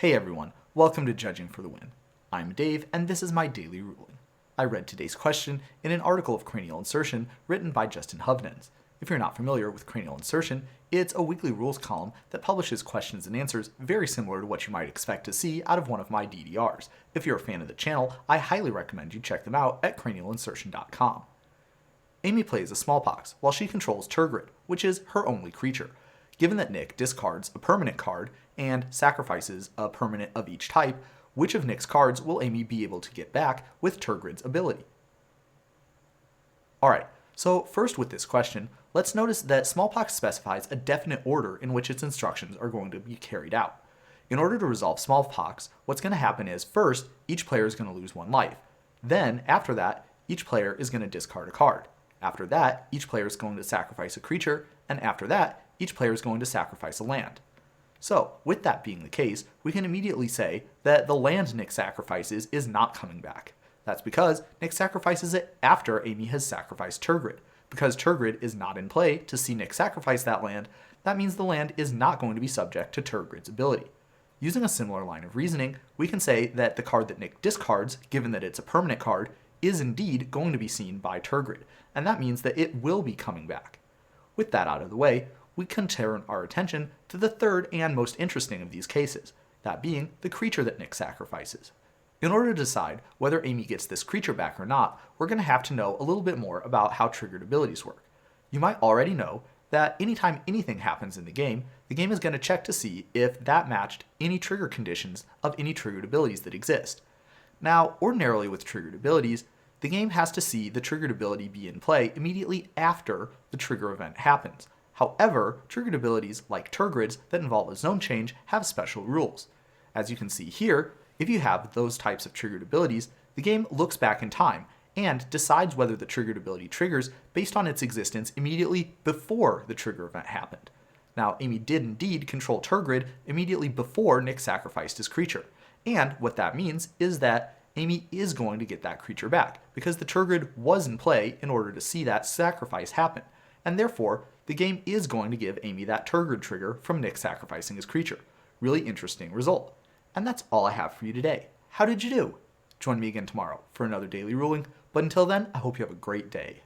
Hey everyone, welcome to Judging for the Win. I'm Dave, and this is my daily ruling. I read today's question in an article of Cranial Insertion written by Justin Hovnens. If you're not familiar with Cranial Insertion, it's a weekly rules column that publishes questions and answers very similar to what you might expect to see out of one of my DDRs. If you're a fan of the channel, I highly recommend you check them out at cranialinsertion.com. Amy plays a Smallpox while she controls Tergrid, which is her only creature. Given that Nick discards a permanent card and sacrifices a permanent of each type, which of Nick's cards will Amy be able to get back with Tergrid's ability? Alright, so first with this question, let's notice that Smallpox specifies a definite order in which its instructions are going to be carried out. In order to resolve Smallpox, what's going to happen is first, each player is going to lose one life. Then, after that, each player is going to discard a card. After that, each player is going to sacrifice a creature, and after that, each player is going to sacrifice a land. So, with that being the case, we can immediately say that the land Nick sacrifices is not coming back. That's because Nick sacrifices it after Amy has sacrificed Tergrid. Because Tergrid is not in play to see Nick sacrifice that land, that means the land is not going to be subject to Tergrid's ability. Using a similar line of reasoning, we can say that the card that Nick discards, given that it's a permanent card, is indeed going to be seen by Tergrid, and that means that it will be coming back. With that out of the way, we can turn our attention to the third and most interesting of these cases, that being the creature that Nick sacrifices. In order to decide whether Amy gets this creature back or not, we're going to have to know a little bit more about how triggered abilities work. You might already know that anytime anything happens in the game is going to check to see if that matched any trigger conditions of any triggered abilities that exist. Now, ordinarily with triggered abilities, the game has to see the triggered ability be in play immediately after the trigger event happens. However, triggered abilities like Tergrid's that involve a zone change have special rules. As you can see here, if you have those types of triggered abilities, the game looks back in time and decides whether the triggered ability triggers based on its existence immediately before the trigger event happened. Now, Amy did indeed control Tergrid immediately before Nick sacrificed his creature, and what that means is that Amy is going to get that creature back, because the Tergrid was in play in order to see that sacrifice happen, and therefore, the game is going to give Amy that Tergrid trigger from Nick sacrificing his creature. Really interesting result. And that's all I have for you today. How did you do? Join me again tomorrow for another daily ruling, but until then, I hope you have a great day.